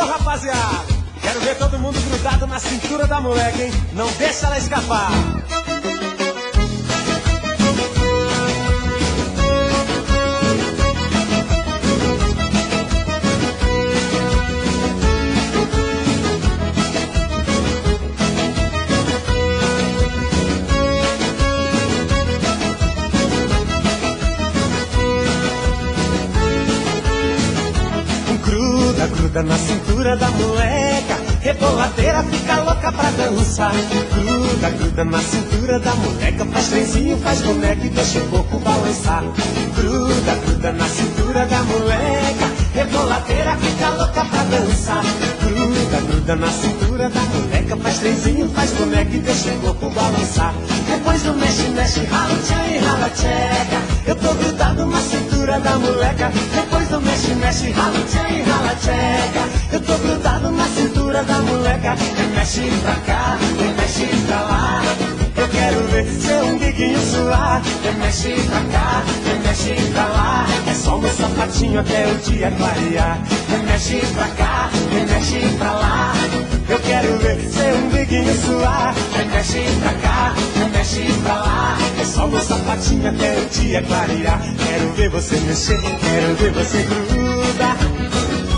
rapaziada, quero ver todo mundo grudado na cintura da moleque, hein? Não deixa ela escapar. Gruda na cintura da moleca, reboladeira fica louca pra dançar. Gruda na cintura da moleca, faz trenzinho, faz boneca e deixa o corpo balançar. Gruda na cintura da moleca, reboladeira fica louca pra dançar. Gruda na cintura da moleca, faz trenzinho, faz boneca e deixa o corpo balançar. Depois do mexe, mexe, rala, tchan e rala, tcheca. Eu tô grudado na cintura da moleca. Depois do mexe, mexe, rala, tchan e rala, tcheca. Eu tô grudado na cintura da moleca. Mexe pra cá, mexe pra lá. Eu quero ver seu umbiguinho suar. Mexe pra cá, mexe pra lá. É só meu sapatinho até o dia clarear. Mexe pra cá, mexe pra lá. Eu quero ver seu umbiguinho suar. Mexe pra cá, mexe pra lá. É só meu sapatinho até o dia clarear. Quero ver você mexer, quero ver você gruda.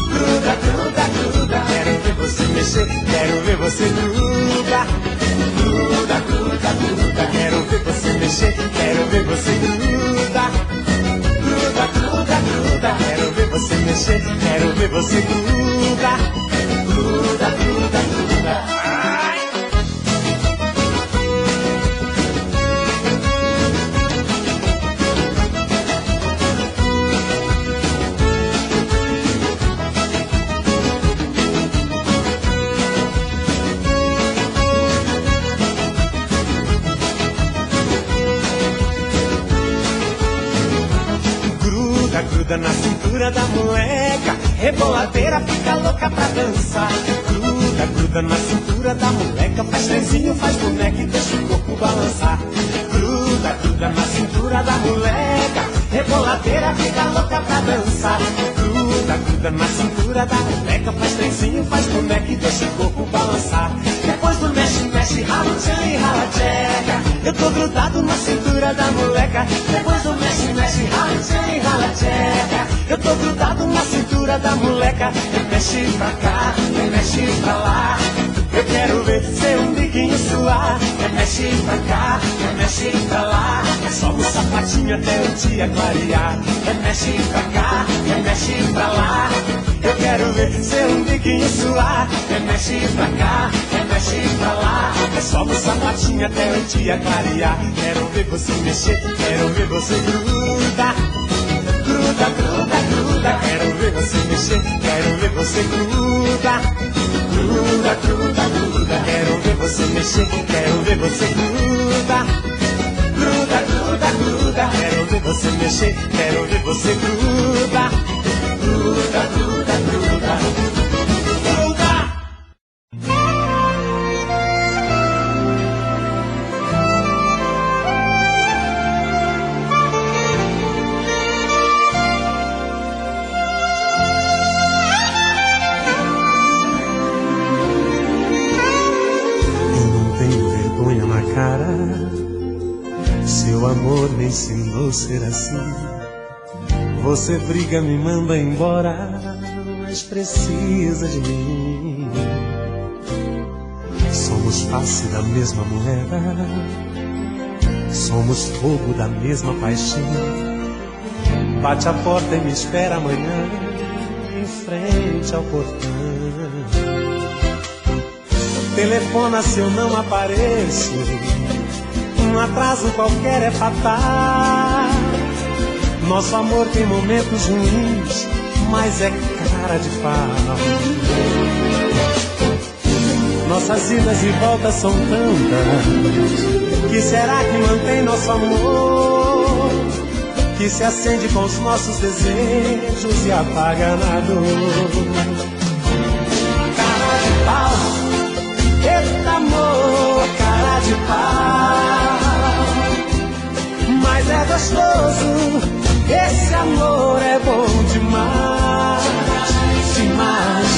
Gruda, gruda, gruda. Quero ver você mexer, quero ver você gruda. Gruda, gruda, gruda. Quero ver você mexer, quero ver você gruda. Gruda, gruda, gruda. Quero ver você mexer, quero ver você gruda. Gruda, gruda, gruda. Gruda na cintura da moleca, reboladeira fica louca pra dançar. Gruda na cintura da moleca, faz trenzinho, faz boneca e deixa o corpo balançar. Gruda na cintura da moleca, reboladeira fica louca pra dançar. Gruda na cintura da moleca, faz trenzinho, faz boneca e deixa o corpo balançar. Depois do mexe, mexe, rala, tchan e rala, tcheca. Eu tô grudado na cintura da moleca. Depois do mexe, mexe, rala, tchan e rala, tcheca. Eu tô grudado na cintura da moleca. Mexe pra cá, mexe pra lá. Eu quero ver seu umbiguinho suar. Mexe pra cá, mexe pra lá. É só um sapatinho até o dia clarear. Mexe pra cá, mexe pra lá. Eu quero ver seu umbiguinho suar. Mexe pra cá, mexe pra lá. É só um sapatinho até o dia clarear. Quero ver você mexer, quero ver você gruda. Gruda, gruda, gruda. Quero ver você mexer, quero ver você gruda. Gruda, gruda, gruda. Quero ver você mexer, quero ver você gruda. Gruda, gruda, gruda. Quero ver você mexer, quero ver você gruda. Gruda, gruda, gruda. Seu amor me ensinou a ser assim. Você briga, me manda embora, mas precisa de mim. Somos face da mesma moeda, somos fogo da mesma paixão. Bate a porta e me espera amanhã, em frente ao portão. Telefona se eu não apareço, um atraso qualquer é fatal. Nosso amor tem momentos ruins, mas é cara de pau. Nossas idas e voltas são tantas. Que será que mantém nosso amor? Que se acende com os nossos desejos e apaga na dor. Cara de pau, eita amor, cara de pau. Mas é gostoso, esse amor é bom demais, demais.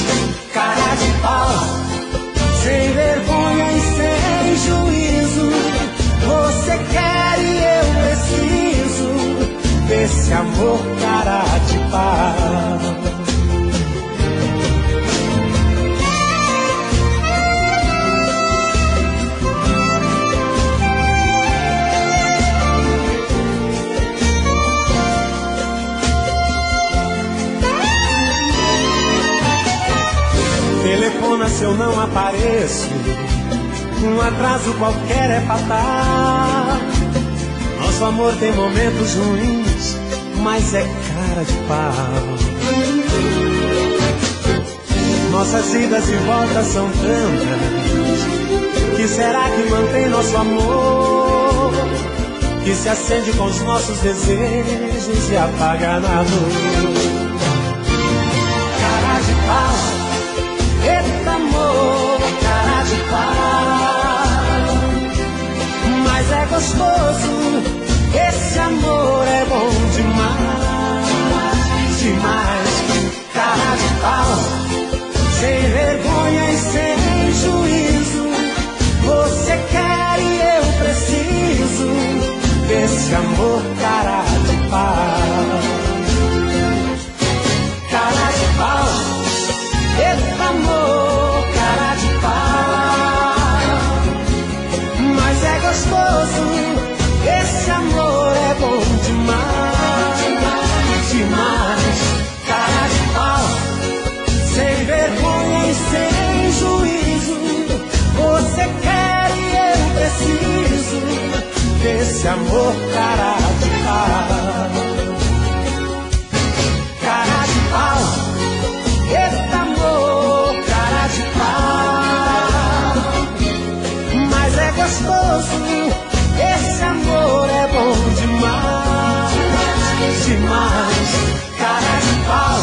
telefona se eu não apareço. Um atraso qualquer é fatal. Nosso amor tem momentos ruins, mas é cara de pau. Nossas idas e voltas são tantas. Que será que mantém nosso amor? Que se acende com os nossos desejos e apaga na dor. Cara de pau, eita amor, cara de pau. Mas é gostoso, esse amor é bom demais, demais. Cara de pau, sem vergonha e sem juízo. Você quer e eu preciso desse amor, cara de pau. Cara de pau, eita amor, cara de pau. Mas é gostoso, esse amor é bom demais, demais. Cara de pau, sem vergonha e sem juízo. Você quer e eu preciso desse amor, cara de pau. Cara de pau, eita amor, cara de pau. Mas é gostoso, esse amor é bom demais, demais. Cara de pau,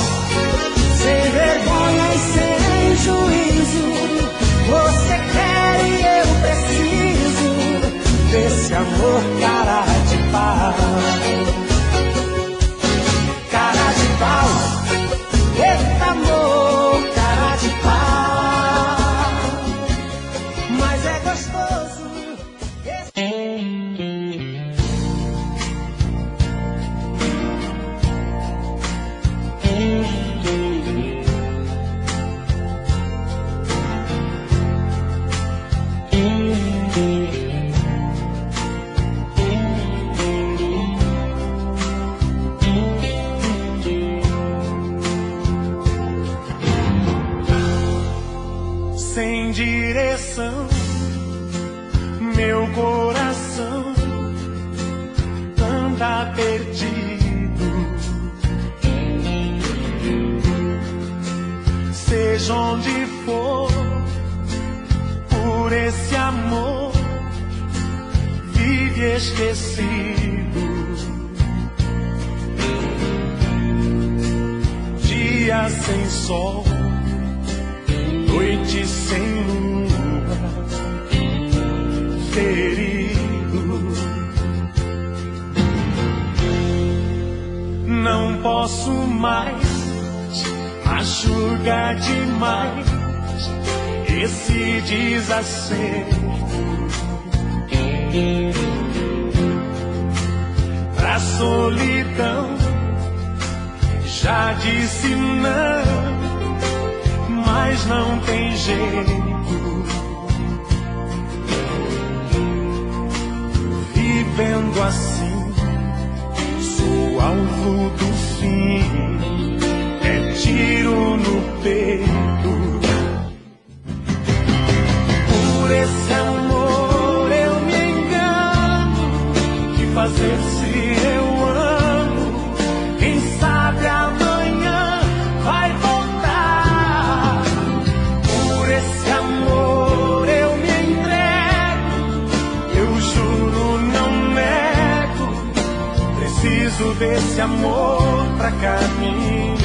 sem vergonha e sem juízo. Você quer e eu preciso desse amor, cara de pau. Cara de pau, eita amor, cara de pau. Mas é gostoso sem direção, meu coração anda perdido. Seja onde for, por esse amor vive esquecido. Dia sem sol, noite sem lua, ferido. Não posso mais machucar demais esse desacerto. Pra solidão já disse não, mas não tem jeito. Vivendo assim, sou alvo do fim, é tiro no peito. Por esse amor eu me engano, que fazer se eu amo? Quem sabe amanhã vai voltar. Por esse amor eu me entrego, eu juro, não nego. Preciso desse amor pra caminhar.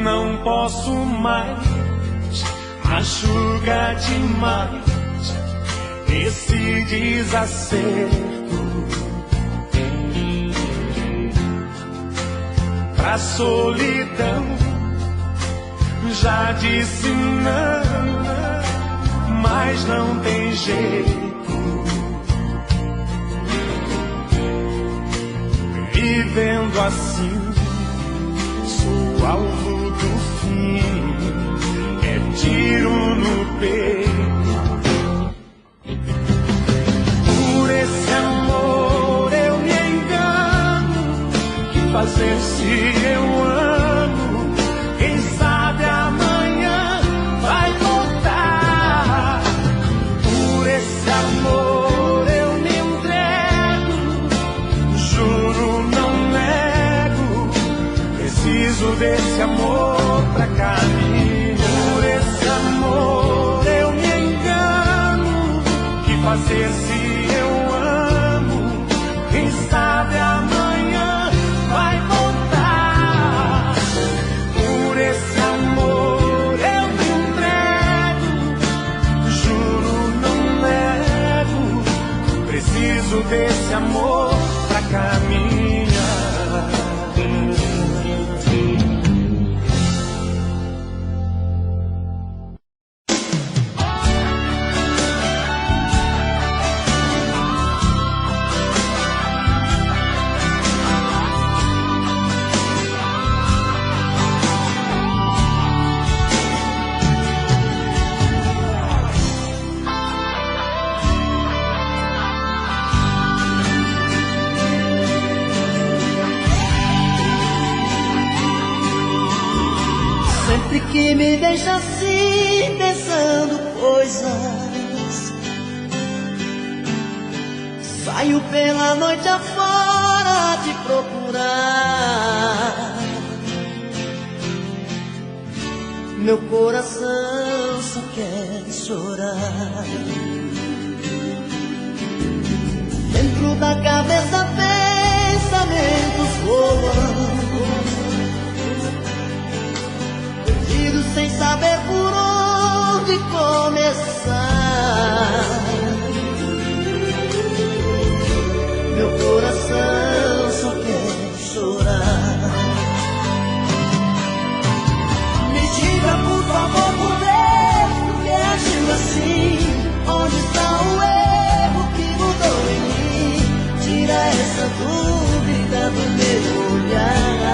Não posso mais machucar demais esse desacerto. Pra solidão já disse não, mas não tem jeito. Vivendo assim, sou alvo do fim, é tiro no peito. Por esse amor eu me engano, que fazer se eu amo? Quem sabe amanhã vai voltar. Por esse amor eu me entrego, juro, não nego. Preciso desse amor pra caminhar. Por esse amor eu me engano, que fazer se eu amo? Quem sabe amanhã vai voltar. Por esse amor eu me entrego, juro, não nego. Preciso desse amor pra caminhar. Sempre que me deixa assim, pensando coisas, saio pela noite afora te procurar. Meu coração só quer chorar. Dentro da cabeça pensamentos voam, sem saber por onde começar. Meu coração só quer chorar. Me diga por favor, por Deus, por que agiu assim? Onde está o erro que mudou em mim? Tira essa dúvida do meu olhar.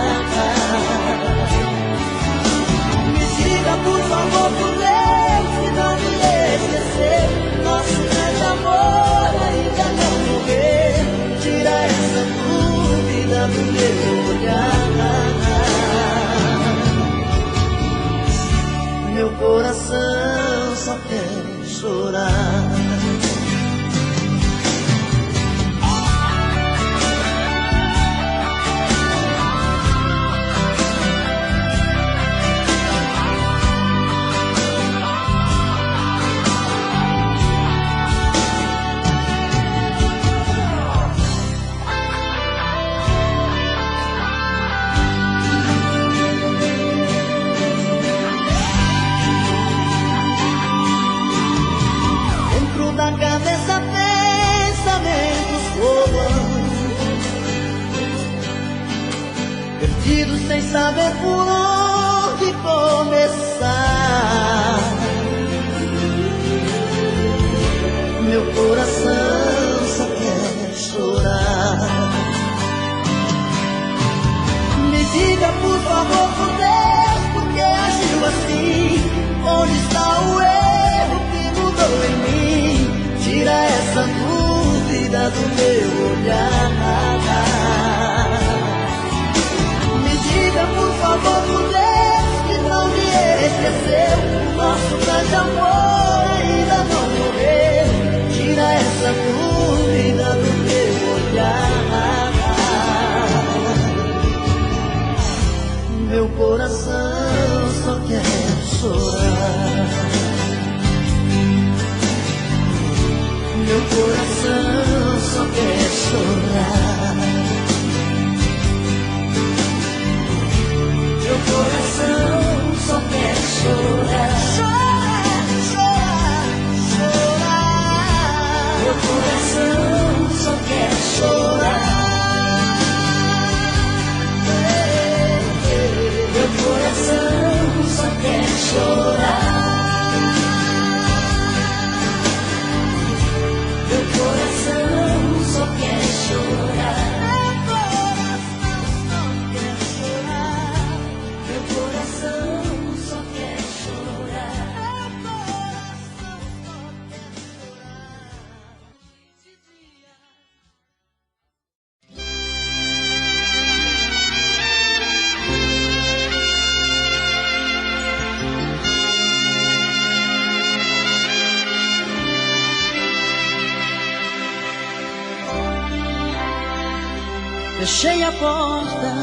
Fechei a porta,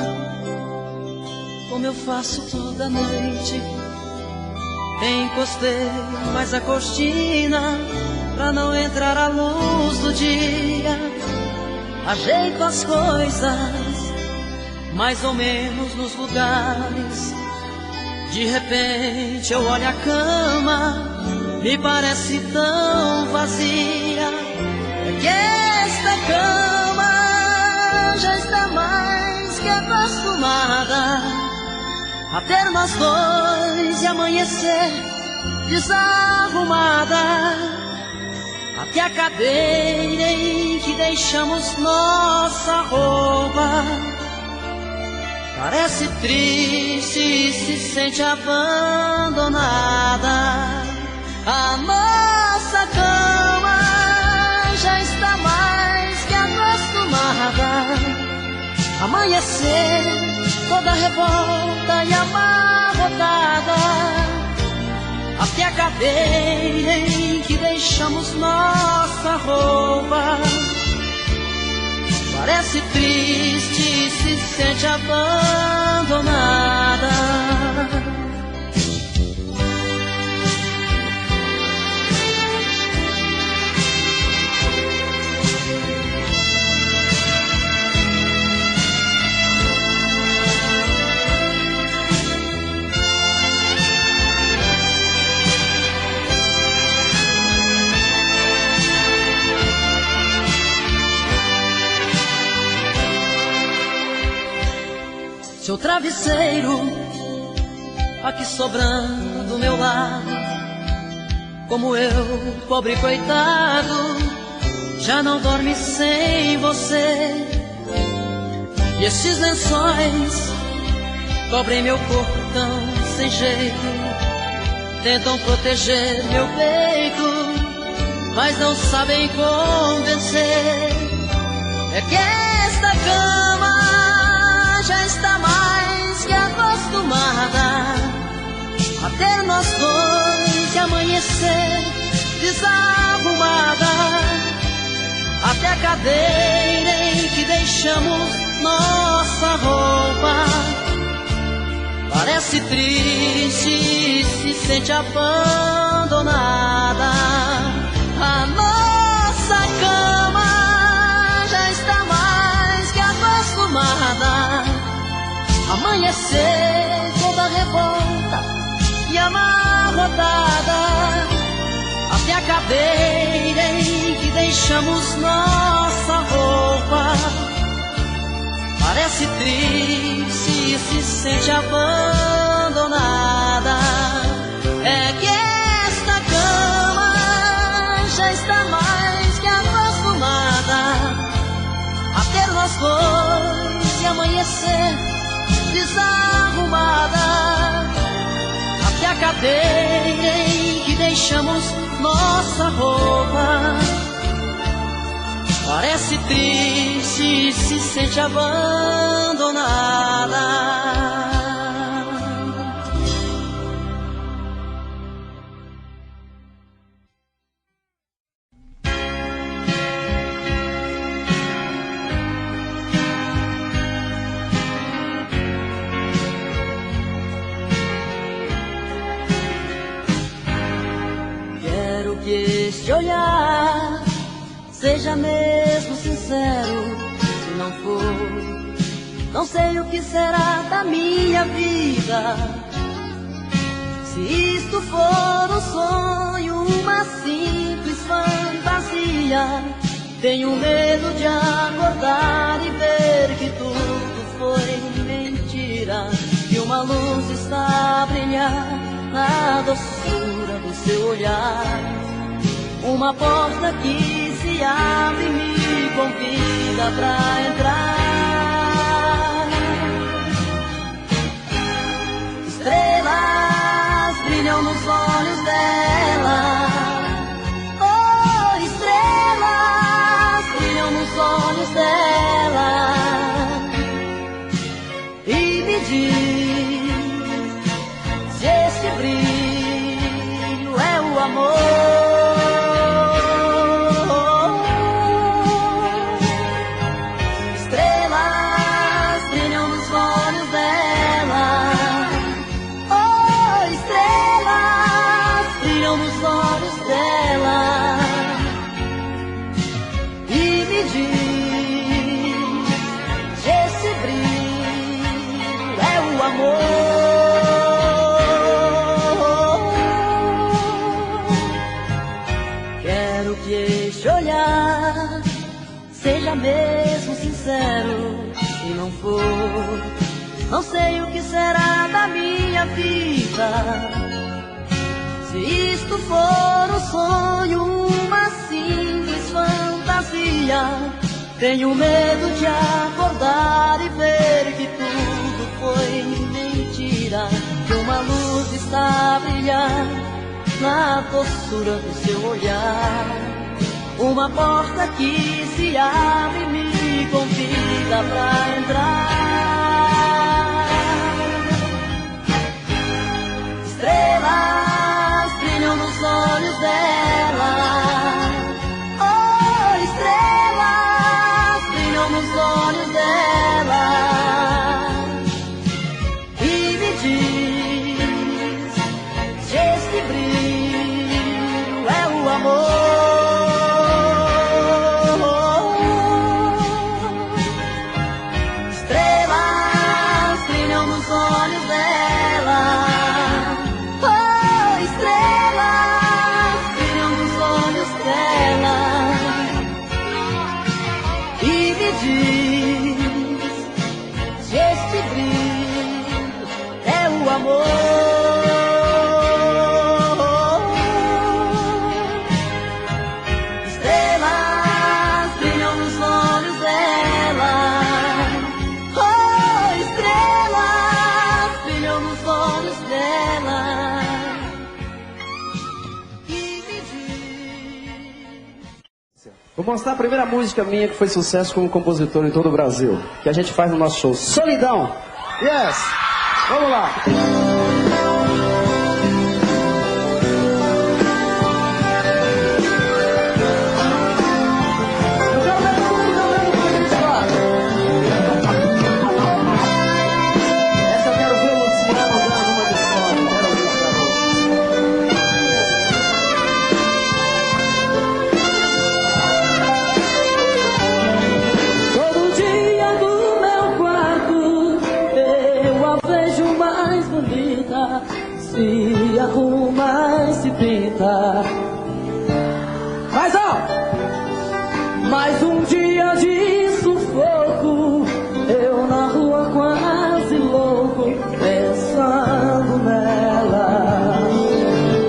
como eu faço toda noite. Encostei mais a cortina pra não entrar a luz do dia. Ajeito as coisas mais ou menos nos lugares. De repente eu olho a cama, me parece tão vazia. É que esta cama já está mais que acostumada a ter nós dois e amanhecer desarrumada. Até a cadeira em que deixamos nossa roupa parece triste e se sente abandonada. A nossa cama já está mais que acostumada a amanhecer toda revolta e amarrotada. Até a cadeira em que deixamos nossa roupa parece triste e se sente abandonada. Seu travesseiro aqui sobrando do meu lado, como eu, pobre coitado, já não dorme sem você. E esses lençóis cobrem meu corpo tão sem jeito, tentam proteger meu peito, mas não sabem convencer. É que esta cama já está mais que acostumada a ter nós dois e amanhecer desarrumada. Até a cadeira em que deixamos nossa roupa parece triste e se sente abandonada. A nossa cama já está mais que acostumada a amanhecer toda revolta e amarrotada. Até a cadeira em que deixamos nossa roupa parece triste e se sente abandonada. É que esta cama já está mais que acostumada a ter nós dois e amanhecer desarrumada. Até a cadeira em que deixamos nossa roupa parece triste e se sente abandonada. Quero que este olhar seja mesmo sincero. Se não for, não sei o que será da minha vida. Se isto for um sonho, uma simples fantasia, tenho medo de acordar e ver que tudo foi mentira, que uma luz está a brilhar na doçura do seu olhar. Uma porta que se abre e me convida pra entrar. Estrelas brilham nos olhos dela. Oh, estrelas brilham nos olhos dela. E me diz se este brilho é o amor. Estrelas Não sei o que será da minha vida. Se isto for um sonho, uma simples fantasia, tenho medo de acordar e ver que tudo foi mentira, que uma luz está a brilhar na doçura do seu olhar. Uma porta que se abre e me convida pra entrar. Estrelas brilham nos olhos dela. Oh, estrelas brilham nos olhos dela. E me diz se esse brilho é o amor. Vou mostrar a primeira música minha que foi sucesso como compositor em todo o Brasil, que a gente faz no nosso show. Solidão! Yes! Vamos lá! Se arruma e se pinta. Mais alto! Mais um dia de sufoco, eu na rua quase louco, pensando nela.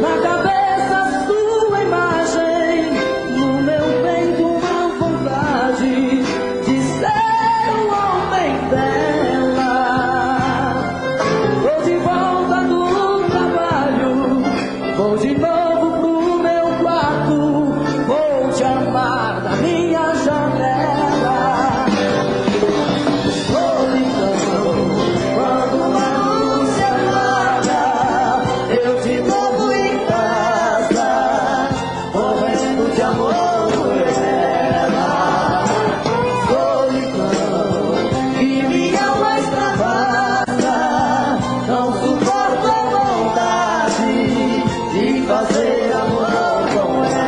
Na cabeça sua imagem, no meu peito uma vontade de ser o homem dela. Tô de volta do vou de novo pro meu quarto, vou te amar da minha janela. Solidão, quando a luz se apaga, eu de novo em casa, morrendo de amor por ela. Solidão, que minha alma extravasa, não suporto a vontade de fazer amor com ela.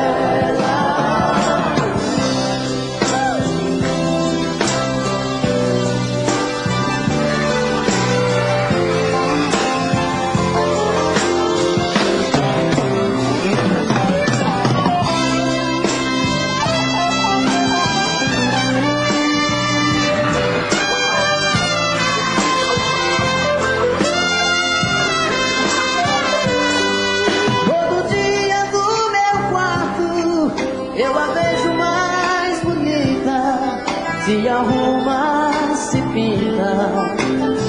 Eu a vejo mais bonita, se arruma, se pinta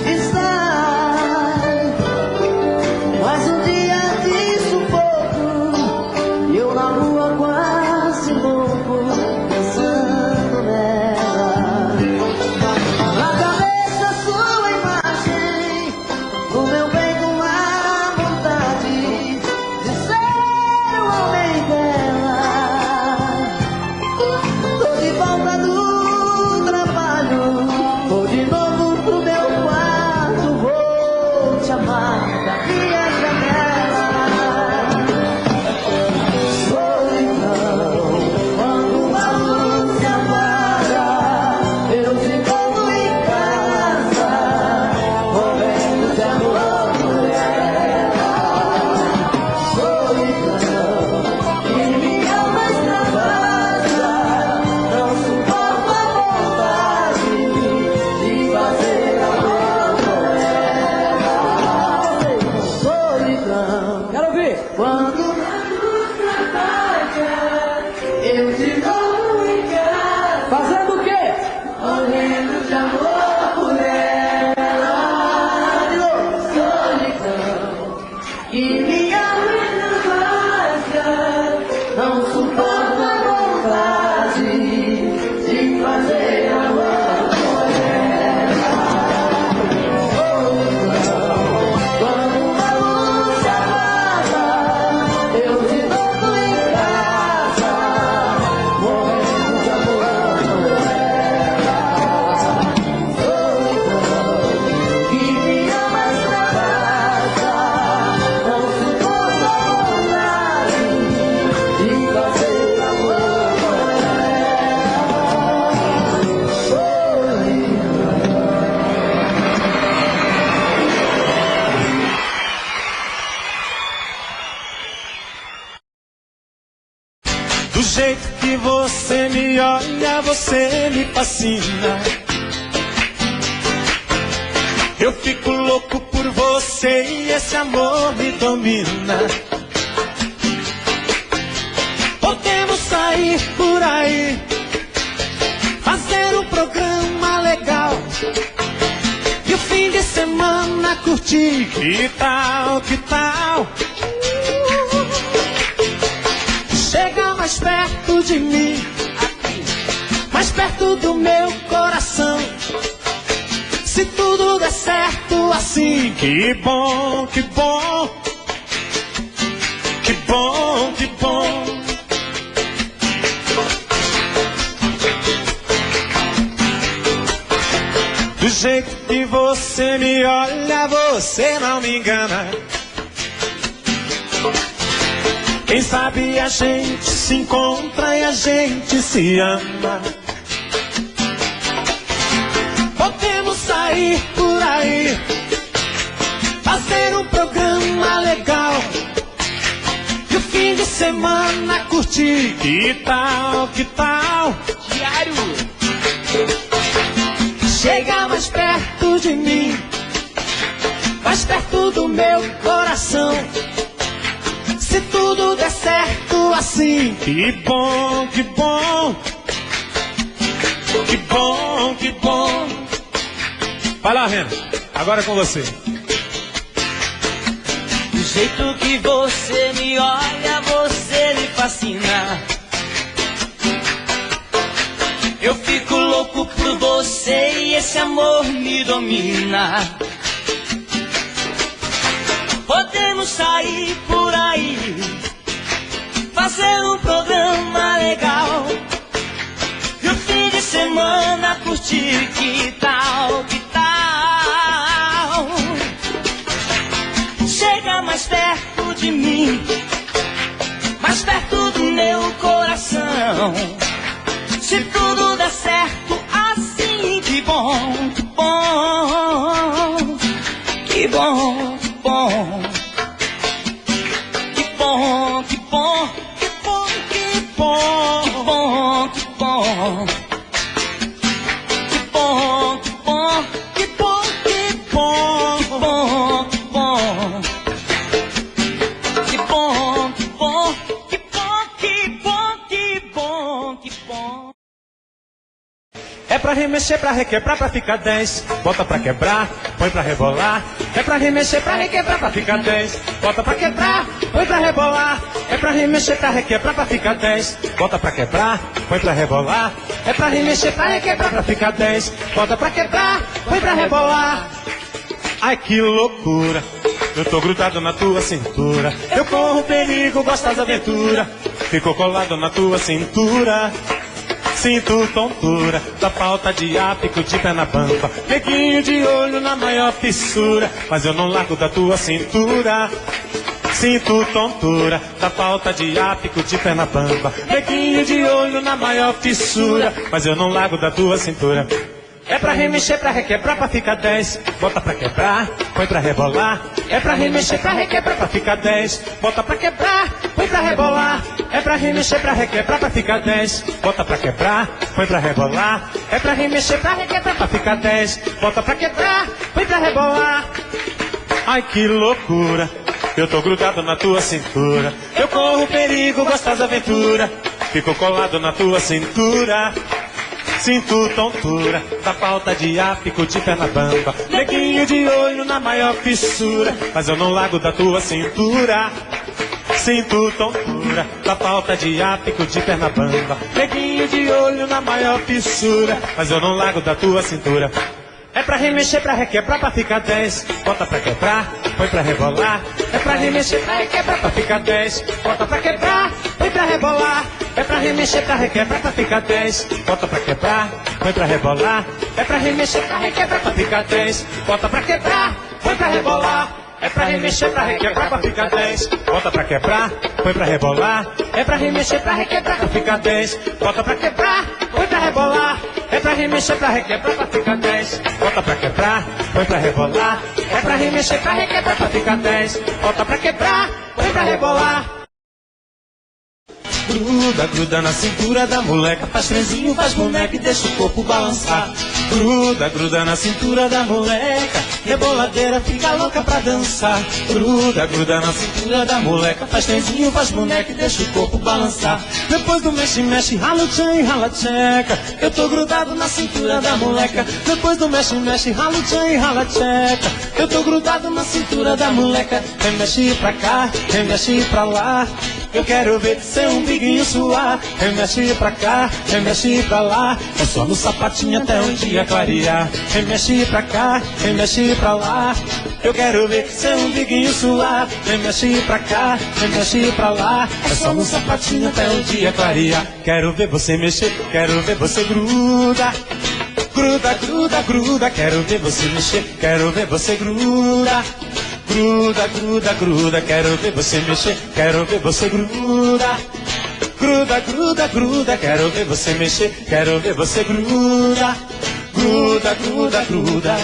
e sai. Mais um dia de sufoco, eu na rua quase louco, pensando nela. Na cabeça sua imagem, no meu peito uma vontade de ser o homem dela. Tô de volta do trabalho, vou de novo pro meu quarto, vou te amar da minha janela. Solidão, quando a luz se apaga, eu de novo em casa, morrendo de amor por ela. Solidão, que minha alma extravasa, não suporto a vontade de fazer amor com ela. que me arrasta, não suporto a vontade de fazer amor com ela. Quando a luz se apaga, eu te toco em casa, morrendo de amor com ela. Solidão que me ama extravasa, não suporto a vontade de fazer amor com ela. Solidão. Do jeito que você me olha, você me fascina. Eu fico louco por você e esse amor me domina. Podemos sair por aí, fazer um programa legal e o fim de semana curtir. Que tal, que tal? Chega mais perto de mim, mais perto do meu coração. Se tudo der certo assim, que bom, que bom, que bom, que bom. Do jeito que você me olha, você não me engana. Quem sabe a gente se encontra e a gente se ama. Podemos sair por aí, fazer um programa legal e o fim de semana curtir. Que tal, que tal? Diário. Chega mais perto de mim, mais perto do meu coração. Se tudo der certo assim, que bom, que bom, que bom, que bom. Vai lá, Rena, agora é com você. Do jeito que você me olha, você me fascina. Eu fico louco por você e esse amor me domina. Podemos sair por aí, fazer um programa legal e o fim de semana curtir. Que tal, que tal? Chega mais perto de mim, mais perto do meu coração. Se tudo der certo assim, que bom, que bom, que bom. Bom, que bom, que bom, que bom, que bom, que bom, que bom, que bom, que bom, que bom, que bom, que bom, que bom, que bom, que bom, que bom, que bom, que bom, que bom. É pra remexer, pra requebrar, pra ficar 10. Bota pra quebrar, põe pra rebolar. É pra remexer, pra requebrar, pra ficar 10. Bota pra quebrar, põe pra rebolar. É pra remexer, pra requebrar, pra ficar 10. Bota pra quebrar, põe pra rebolar. É pra remexer, pra requebrar, pra ficar 10. Bota pra quebrar, põe pra rebolar. Ai, que loucura, eu tô grudado na tua cintura. Eu corro perigo, gosto das aventuras. Fico colado na tua cintura. Sinto tontura da falta de ar, fico de pé na bamba. Neguinho de olho na maior fissura, mas eu não largo da tua cintura. Sinto tontura da falta de ar, fico de pé na bamba. Neguinho de olho na maior fissura, mas eu não largo da tua cintura. É pra remexer, pra requebrar, pra ficar 10. Bota pra quebrar, põe pra rebolar. É pra remexer, pra requebrar, pra ficar 10. Bota pra quebrar, põe pra rebolar. É pra remexer, pra requebrar, pra ficar 10. Bota pra quebrar, põe pra rebolar. É pra remexer, pra requebrar, pra ficar 10. Bota pra quebrar, põe pra rebolar. Ai, que loucura, eu tô grudado na tua cintura. Eu corro perigo, gosto das aventuras. Fico colado na tua cintura. Sinto tontura da falta de ar, fico de perna bamba. Neguinho de olho na maior fissura, mas eu não largo da tua cintura. Sinto tontura da falta de ar, fico de perna bamba. Neguinho de olho na maior fissura, mas eu não largo da tua cintura. É pra remexer, pra requebrar, pra ficar 10. Bota pra quebrar, põe pra rebolar. É pra remexer, pra requebrar, pra ficar 10. Bota pra quebrar, põe pra rebolar. É pra remexer, pra requebrar, pra ficar 10. Bota pra quebrar, põe pra rebolar. É pra remexer, pra requebrar, pra ficar 10. Bota pra quebrar, põe pra rebolar. É pra remexer, pra requebrar, pra ficar 10. Bota pra quebrar, põe pra rebolar. É pra remexer, pra requebrar, pra ficar 10. Bota pra quebrar, põe pra rebolar. É pra remexer, pra requebrar, pra ficar 10. Bota pra quebrar, põe pra rebolar. É pra remexer, pra requebrar, pra ficar 10. Bota pra quebrar, põe pra rebolar. Gruda, gruda na cintura da moleca, faz trenzinho, faz boneca e deixa o corpo balançar. Gruda, gruda na cintura da moleca, reboladeira, fica louca pra dançar. Gruda, gruda na cintura da moleca, faz trenzinho, faz boneca e deixa o corpo balançar. Depois do mexe, mexe, rala o tchan e rala a tcheca. Eu tô grudado na cintura da moleca. Depois do mexe, mexe, rala o tchan e rala a tcheca. Eu tô grudado na cintura da moleca. Remexe pra cá, remexe pra lá. Eu quero ver seu umbiguinho suar. Remexe pra cá, remexe pra lá. É só no sapatinho até um dia clarear. Remexe pra cá, remexe pra lá. Eu quero ver seu umbiguinho suar. Remexe pra cá, remexe pra lá. É só no sapatinho até um dia clarear. Quero ver você mexer, quero ver você gruda. Gruda, gruda, gruda. Quero ver você mexer, quero ver você gruda. Gruda, gruda, gruda, quero ver você mexer, quero ver você gruda. Gruda, gruda, gruda, quero ver você mexer, quero ver você gruda. Gruda, gruda, gruda.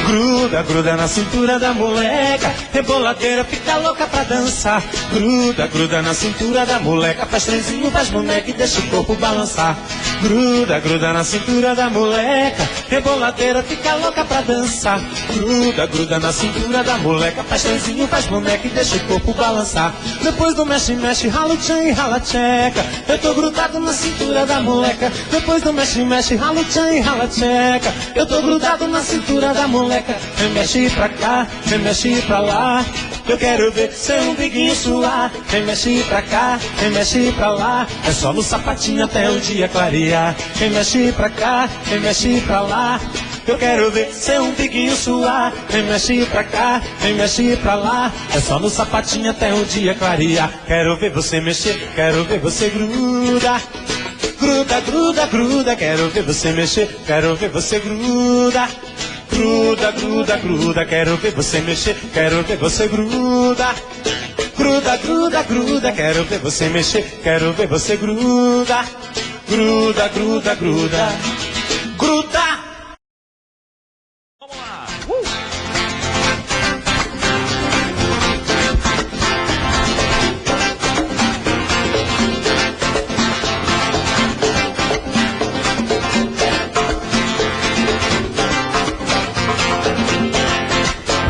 Gruda, gruda na cintura da moleca, reboladeira, fica louca pra dançar. Gruda, gruda na cintura da moleca, faz trenzinho, faz boneca e deixa o corpo balançar. Gruda, gruda na cintura da moleca, reboladeira, fica louca pra dançar. Gruda, gruda na cintura da moleca, faz trenzinho, faz boneca e deixa o corpo balançar. Depois do mexe, mexe, rala o tchan e rala a tcheca. Eu tô grudado na cintura da moleca. Depois do mexe, mexe, rala o tchan e rala a tcheca. Eu tô grudado na cintura da moleca. Remexe pra cá, remexe pra lá. Eu quero ver seu umbiguinho suar. Remexe pra cá, remexe pra lá. É só no sapatinho até o dia clarear. Remexe pra cá, remexe pra lá. Eu quero ver seu umbiguinho suar. Remexe pra cá, remexe pra lá. É só no sapatinho até o dia clarear. Quero ver você mexer, quero ver você gruda. Gruda, gruda, gruda. Quero ver você mexer, quero ver você gruda. Gruda, gruda, gruda, quero ver você mexer, quero ver você gruda. Gruda, gruda, gruda, quero ver você mexer, quero ver você gruda. Gruda, gruda, gruda. Gruda! Vamos lá!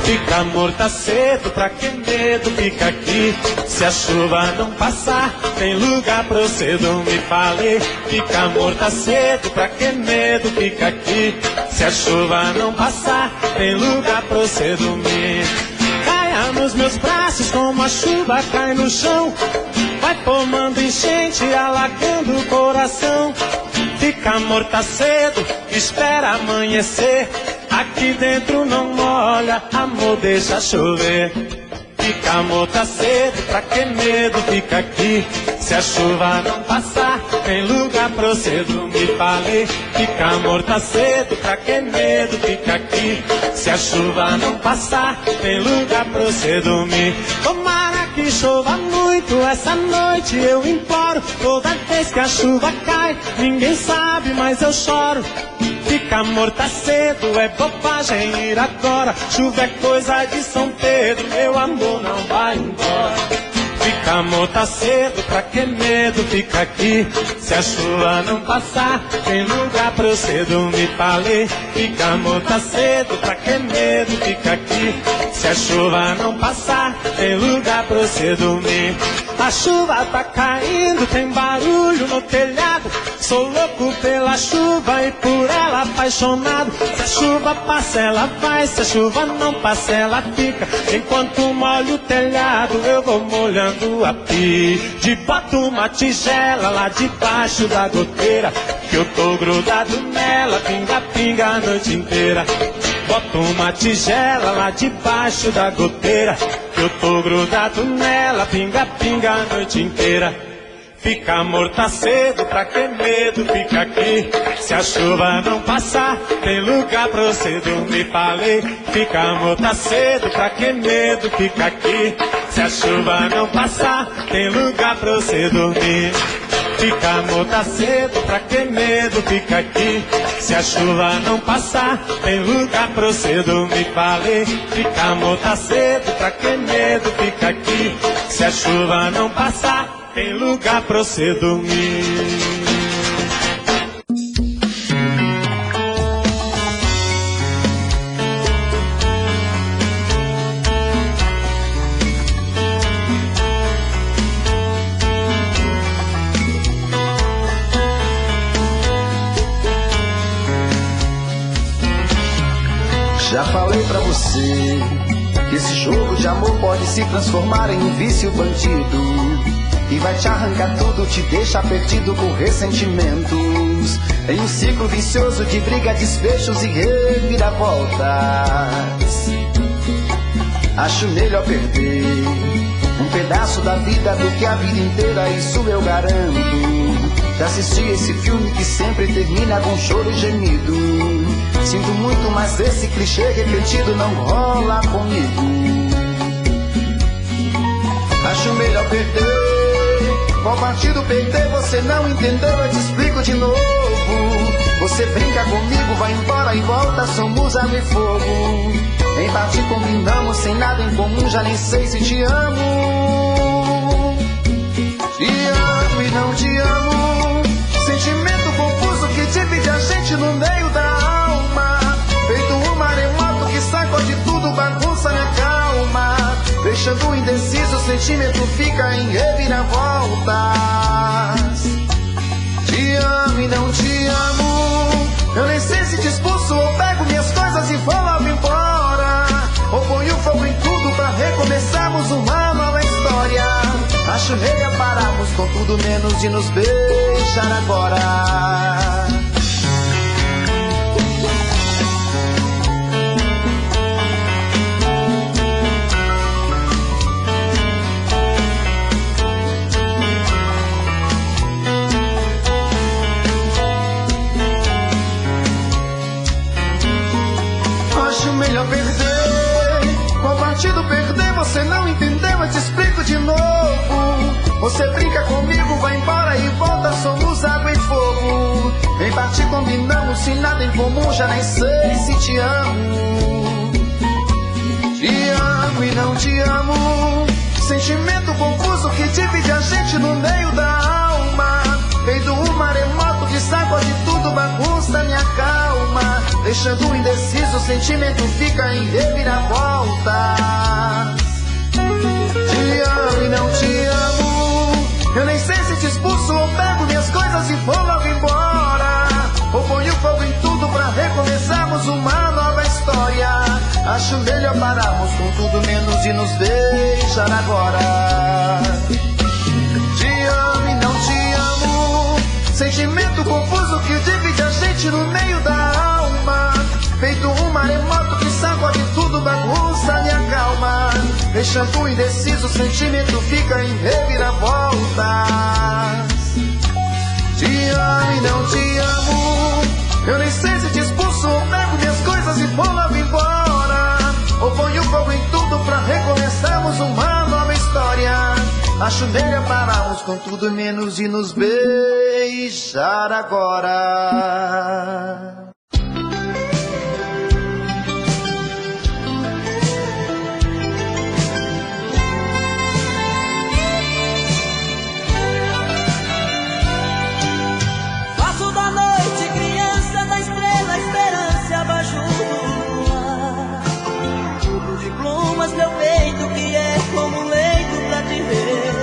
Fica morta cedo, pra que medo, fica aqui. Se a chuva não passar, tem lugar pra você dormir, falei. Fica morta cedo, pra que medo, fica aqui. Se a chuva não passar, tem lugar pra você dormir. Caia nos meus braços como a chuva cai no chão. Vai formando enchente, alagando o coração. Fica morta cedo, espera amanhecer. Aqui dentro não molha, amor, deixa chover. Fica morta cedo, pra que medo, fica aqui. Se a chuva não passar, tem lugar pra você dormir, falei. Fica morta cedo, pra que medo, fica aqui. Se a chuva não passar, tem lugar pra você dormir. Tomara que chova muito essa noite, eu imploro. Toda vez que a chuva cai, ninguém sabe, mas eu choro. Fica morta cedo, é bobagem ir agora. Chuva é coisa de São Pedro, meu amor não vai embora. Fica morta cedo, pra que medo, fica aqui. Se a chuva não passar, tem lugar pra você dormir, falei. Fica morta cedo, pra que medo, fica aqui. Se a chuva não passar, tem lugar pra você dormir. A chuva tá caindo, tem barulho no telhado. Sou louco pela chuva e por ela apaixonado. Se a chuva passa ela vai, se a chuva não passa ela fica. Enquanto molho o telhado eu vou molhando a pide. Boto uma tigela lá debaixo da goteira, que eu tô grudado nela, pinga, pinga a noite inteira. Boto uma tigela lá debaixo da goteira, que eu tô grudado nela, pinga, pinga a noite inteira. Fica amor, tá cedo, pra que medo, fica aqui. Se a chuva não passar, tem lugar pra você dormir, falei. Fica amor, tá cedo, pra que medo, fica aqui. Se a chuva não passar, tem lugar pra você dormir. Fica amor, tá cedo, pra que medo, fica aqui. Se a chuva não passar, tem lugar pra você dormir, falei. Fica amor, tá cedo, pra que medo, fica aqui. Se a chuva não passar, tem lugar pra você dormir. Já falei pra você que esse jogo de amor pode se transformar em um vício bandido, e vai te arrancar tudo, te deixar perdido por ressentimentos, em um ciclo vicioso de briga, desfechos e reviravoltas. Acho melhor perder um pedaço da vida do que a vida inteira, isso eu garanto. Já assisti esse filme que sempre termina com choro e gemido. Sinto muito, mas esse clichê repetido não rola comigo. Acho melhor perder. Qual partido perder você não entendeu, eu te explico de novo. Você brinca comigo, vai embora e volta, somos água e fogo. Em parte combinamos, sem nada em comum, já nem sei se te amo. Te amo e não te amo, sentimento confuso que divide a gente no meio da alma. Feito um maremoto que sacode tudo, bagunça minha calma. Deixando indeciso, o sentimento fica em reviravoltas. Te amo e não te amo, eu nem sei se te expulso ou pego minhas coisas e vou logo embora. Ou ponho fogo em tudo pra recomeçarmos uma nova história. Acho melhor pararmos com tudo menos de nos beijar agora. Melhor perder. Qual partido perder você não entendeu, eu te explico de novo. Você brinca comigo, vai embora e volta, somos água e fogo. Em parte combinamos, sem nada em comum, já nem sei se te amo. Te amo e não te amo, sentimento confuso que divide a gente no meio da alma. Feito um maremoto que sacode tudo, bagunça minha calma. Deixando indeciso, o sentimento fica em reviravoltas. Te amo e não te amo, eu nem sei se te expulso ou pego minhas coisas e vou logo embora. Ou ponho fogo em tudo pra recomeçarmos uma nova história. Acho melhor pararmos com tudo menos de nos beijar agora. Te amo e não te amo, sentimento confuso que divide a gente no meio da alma. Feito um maremoto que sacode tudo, bagunça minha calma. Deixando indeciso, o sentimento fica em reviravoltas. Te amo e não te amo, eu nem sei se te expulso ou pego minhas coisas e vou logo embora. Ou ponho fogo em tudo pra recomeçarmos uma nova história. Acho melhor pararmos com tudo menos de nos beijar agora. Faço da noite criança, da estrela esperança abaixo do luar. Tudo de plumas meu peito que é como um leito pra te ver.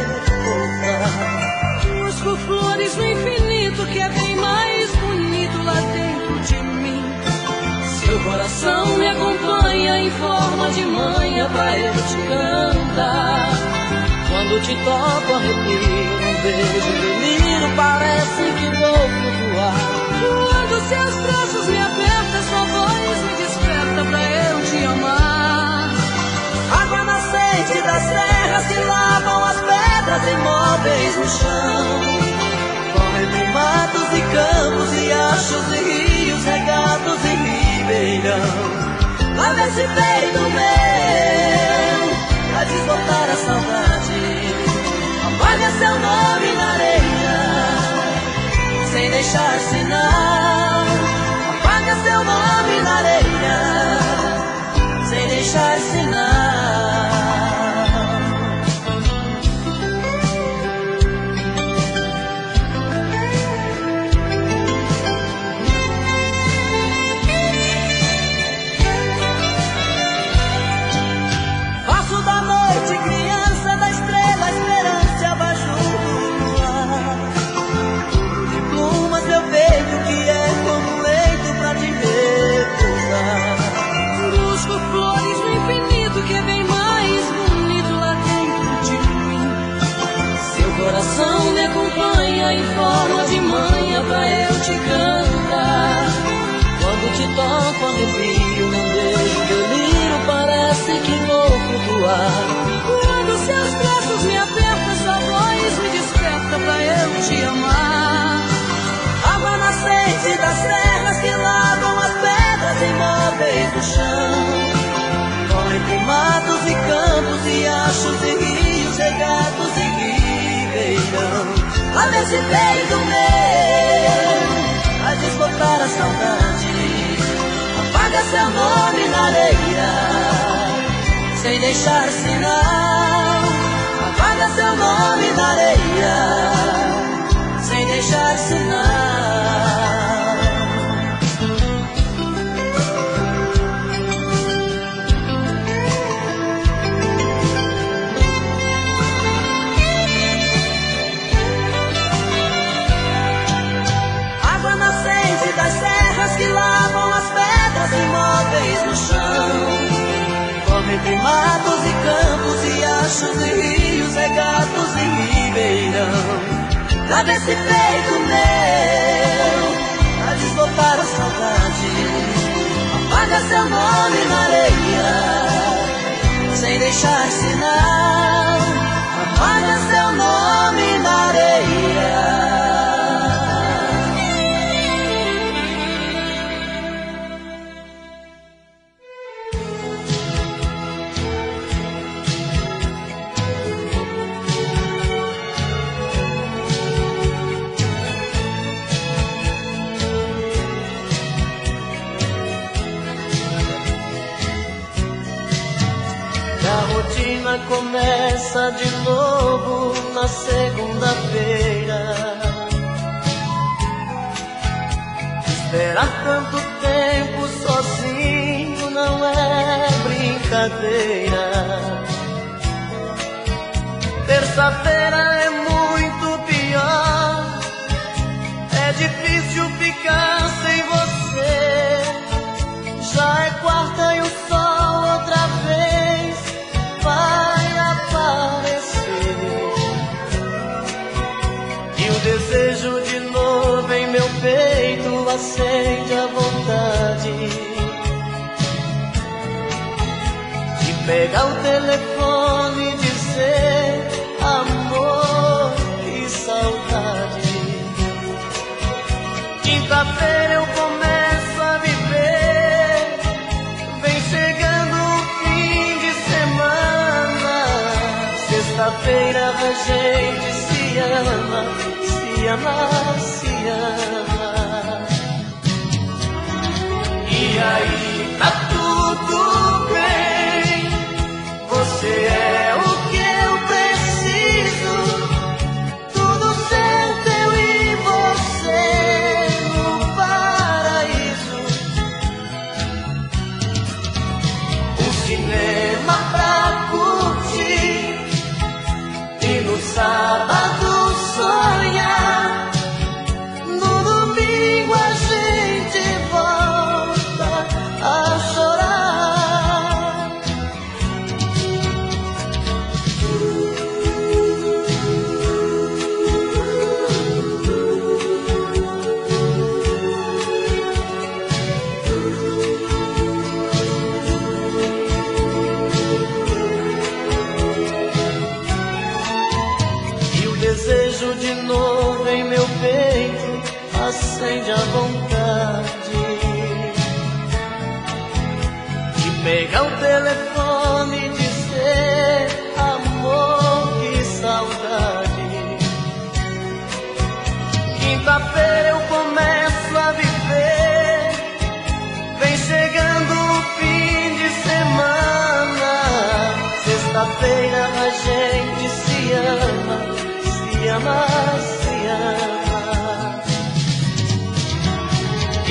manhã pra eu te cantar. Quando te toco arrepio, um beijo delírio, parece que vou flutuar. Quando seus braços me apertam, sua voz me desperta pra eu te amar. Água nascente das terras que lavam as pedras imóveis no chão. Corre entre matos e campos, riachos e rios, regatos e ribeirão. Lava esse peito meu pra desbotar a saudade. Apaga seu nome na areia sem deixar sinal. Apaga seu nome na areia sem deixar sinal. Faço da noite criança, da estrela esperança, abajur do luar. De plumas meu peito que é como leito pra te repousar. Busco flores no infinito que vem mais bonito lá dentro de mim. Seu coração me acompanha em forma de manhã pra eu te cantar. Quando te toco arrepio, não deixo delírio, parece que vou flutuar. Quando seus braços me apertam, sua voz me desperta pra eu te amar. Água nascente das terras que lavam as pedras imóveis do chão. Corre entre matos e campos, riachos e rios, regatos e ribeirão. Lava esse peito meu pra desbotar a saudade. Apaga seu nome na areia sem deixar sinal. Apaga seu nome na areia sem deixar sinal. Água nascente das terras que lavam as pedras imóveis no chão. Corre entre matos e campos, riachos e rios, regatos e ribeirão. Lava esse peito meu pra desbotar a saudade. Apaga seu nome na areia sem deixar sinal. Apaga seu nome na areia. A rotina começa de novo na segunda-feira. Esperar tanto tempo sozinho não é brincadeira. Terça-feira é muito pior. É difícil ficar sem você. Já é quarta e o sol outra vez vai aparecer. E o desejo de novo em meu peito acende a vontade de pegar o telefone e dizer amor e saudade. Quinta-feira eu começo a viver, vem chegando o fim de semana. Sexta-feira a gente se ama, se ama, se ama. E aí tá tudo bem, você é o que eu preciso. Tudo certo, eu e você no paraíso. Um cinema pra curtir e no sábado sonhar. No domingo a gente volta a chorar. acende a vontade de pegar o telefone e dizer: amor, que saudade. Quinta-feira eu começo a viver, vem chegando o fim de semana. Sexta-feira a gente se ama, se ama, se ama.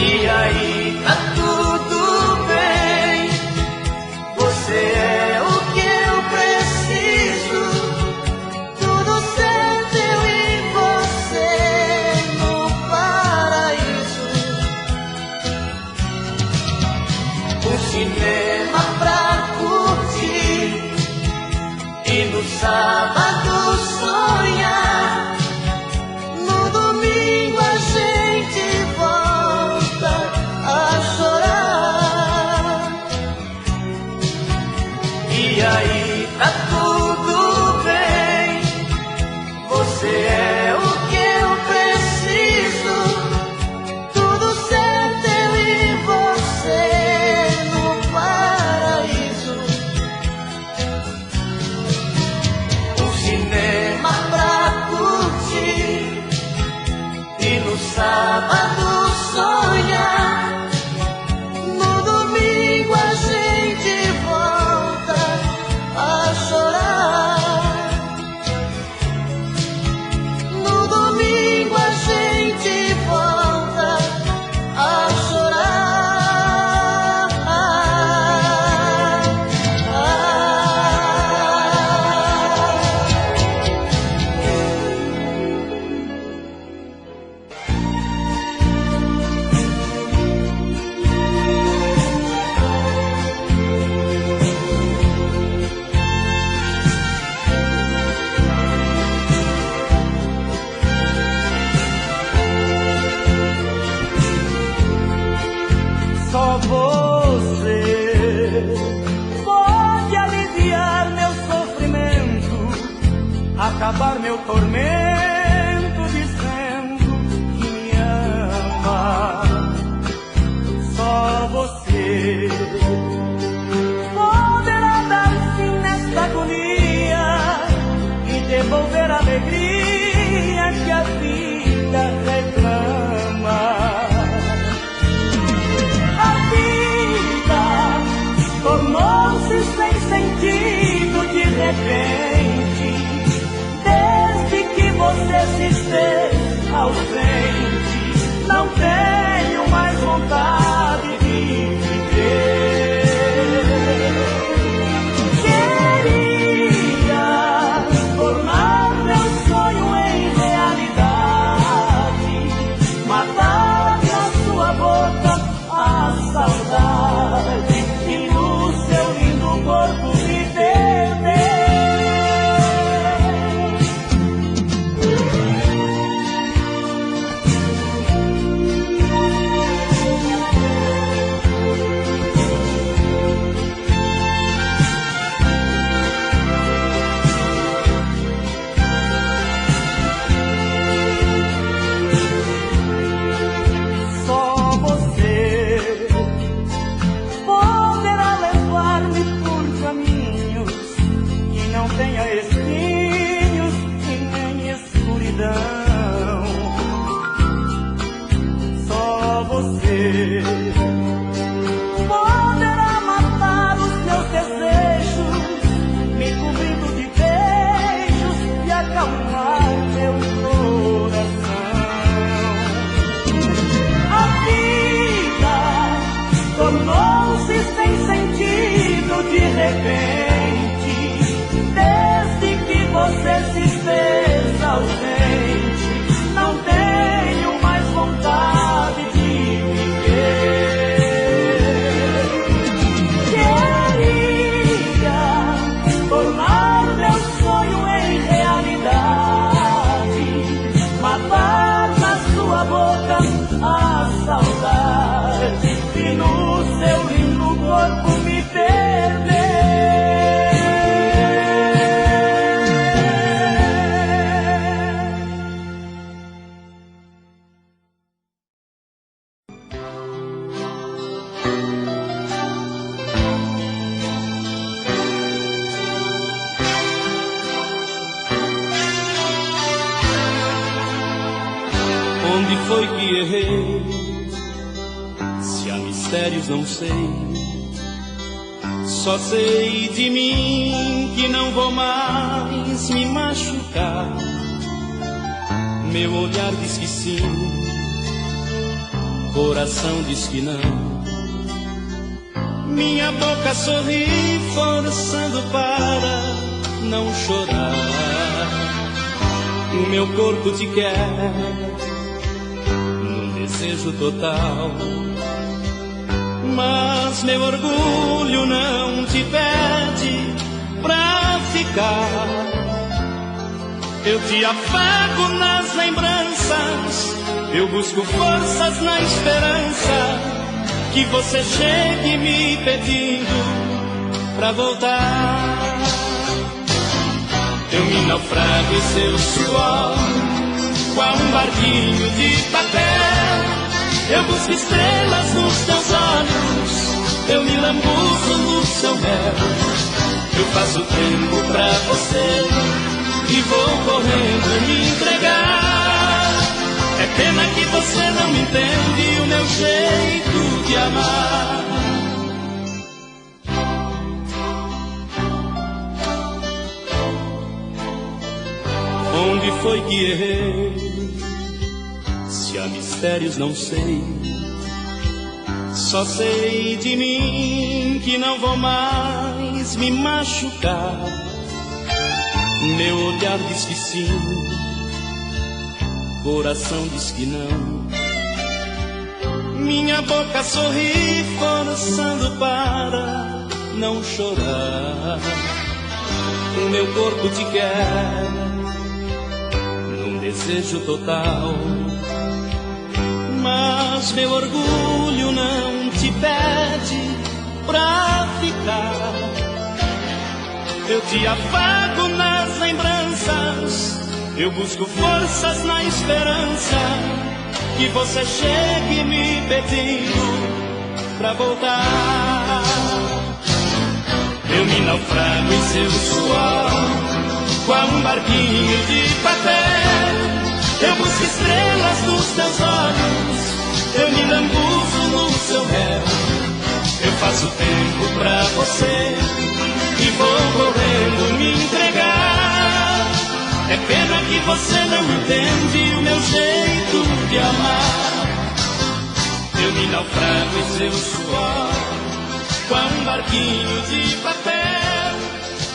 E aí tá tudo bem, você é o que eu preciso, tudo certo eu e você no paraíso. Um cinema pra curtir e no sábado sonhar, no domingo a gente volta a chorar. E aí tá tudo bem, você é o que eu preciso, tudo certo eu e você no paraíso. foi que errei? Se há mistérios não sei, só sei de mim que não vou mais me machucar. Meu olhar diz que sim, coração diz que não. Minha boca sorri forçando para não chorar. O meu corpo te quer num desejo total, mas meu orgulho não te pede pra ficar. Eu te afago nas lembranças, eu busco forças na esperança que você chegue me pedindo pra voltar. Eu me naufrago em seu suor, qual um barquinho de papel. Eu busco estrelas nos teus olhos, eu me lambuzo no seu mel. Eu faço tempo pra você e vou correndo me entregar. É pena que você não entende o meu jeito de amar. Onde foi que errei? Se há mistérios não sei, só sei de mim que não vou mais me machucar. Meu olhar diz que sim, coração diz que não. Minha boca sorri forçando para não chorar. O meu corpo te quer num desejo total, mas meu orgulho não te pede pra ficar. Eu te afago nas lembranças, eu busco forças na esperança que você chegue me pedindo pra voltar. Eu me naufrago em seu suor, qual um barquinho de papel. Eu busco estrelas nos teus olhos, eu me lambuzo no seu mel. Eu faço tempo pra você e vou correndo me entregar. É pena que você não entende o meu jeito de amar. Eu me naufrago em seu suor, qual um barquinho de papel.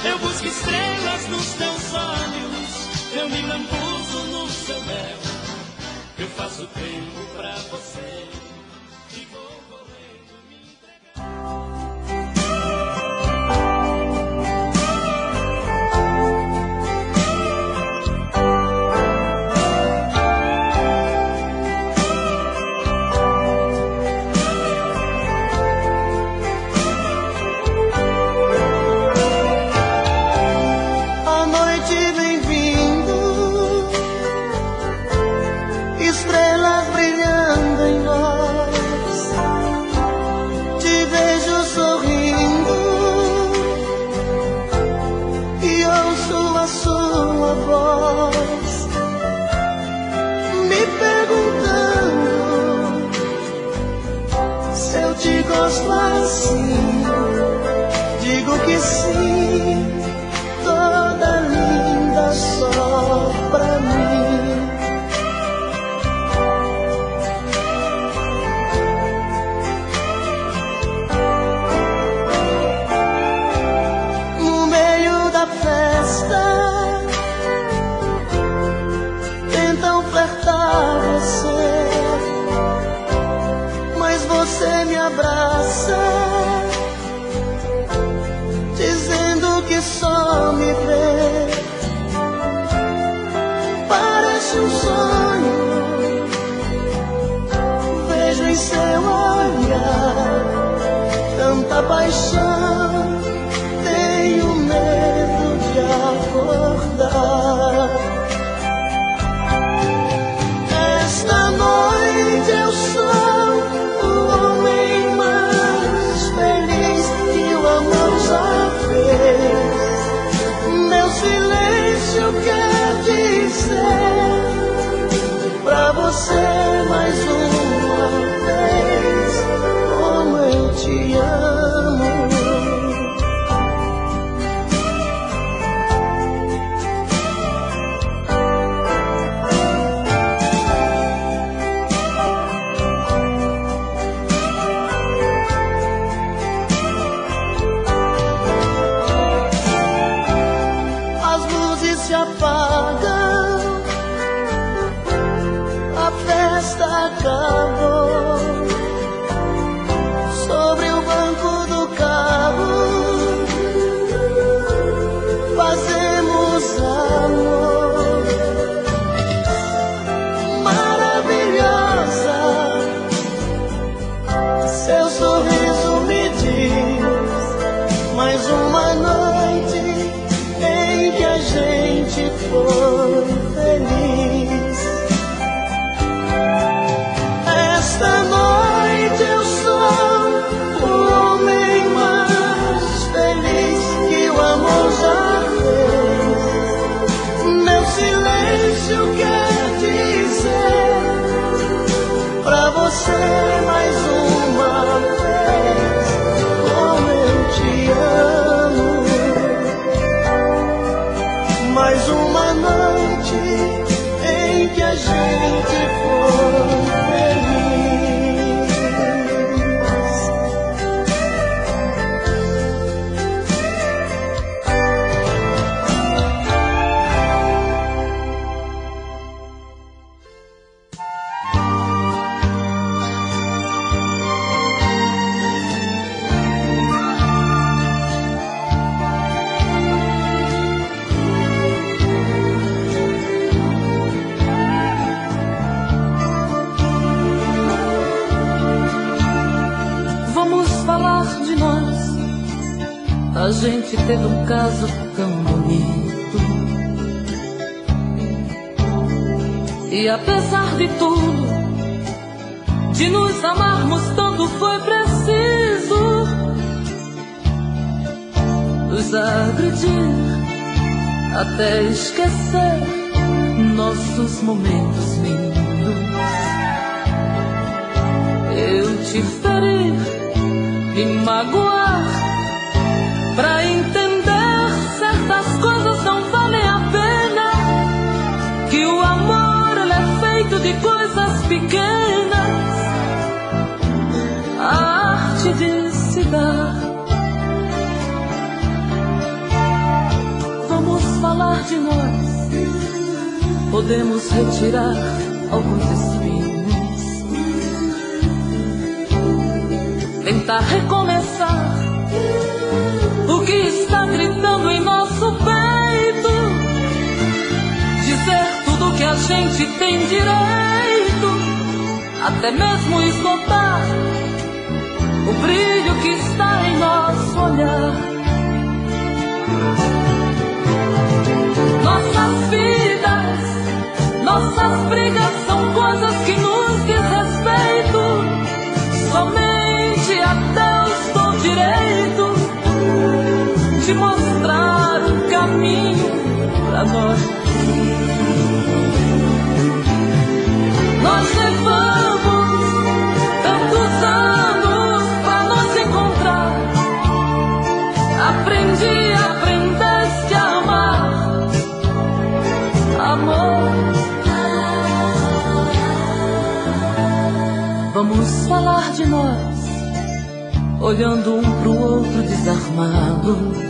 Eu busco estrelas nos teus olhos, eu me lambuzo no seu mel. Eu faço tempo pra você e vou correndo me entregar. Gosto assim, digo que sim, toda linda só pra mim. No meio da festa, tentam flertar você, mas você me abraça, dizendo que só me vê. Parece um sonho, vejo em seu olhar tanta paixão, tenho medo de acordar. Esta noite eu sou o homem mais feliz que o amor já fez. Meu silêncio quer dizer pra você mais a gente teve um caso tão bonito. E apesar de tudo, de nos amarmos tanto, foi preciso nos agredir até esquecer nossos momentos lindos. Eu te ferir, me magoar, pra entender certas coisas não valem a pena. Que o amor, ele é feito de coisas pequenas, a arte de se dar. Vamos falar de nós, podemos retirar alguns espinhos, tentar recomeçar o que está gritando em nosso peito, dizer tudo que a gente tem direito, até mesmo esgotar o brilho que está em nosso olhar. Nossas vidas, nossas brigas são coisas que nos diz respeito. Somente a Deus dou direito de mostrar um caminho pra nós. Nós levamos tantos anos pra nos encontrar. Aprendeste a amar, amor. Vamos falar de nós, olhando um pro outro desarmados.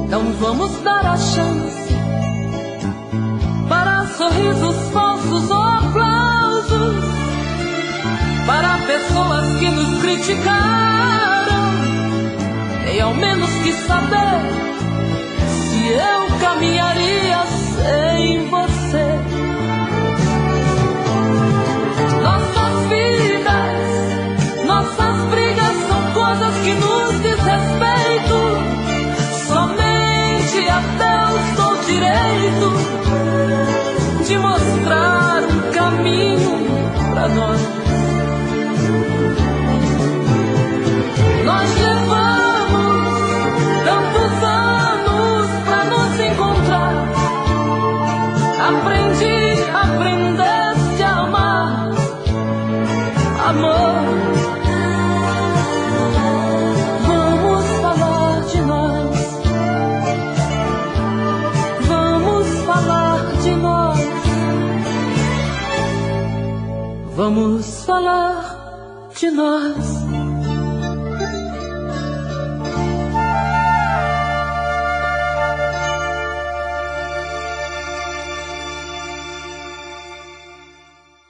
Não vamos dar a chance para sorrisos falsos ou aplausos, para pessoas que nos criticaram. Nem ao menos quis saber se eu caminharia sem você. Nossas vidas, nossas brigas são coisas que nos diz respeito. Somente a Deus dou direito de mostrar um caminho pra nós. Nós levamos tantos anos pra nos encontrar. Aprendeste a amar, amor. Vamos falar de nós, vamos falar de nós, vamos falar de nós.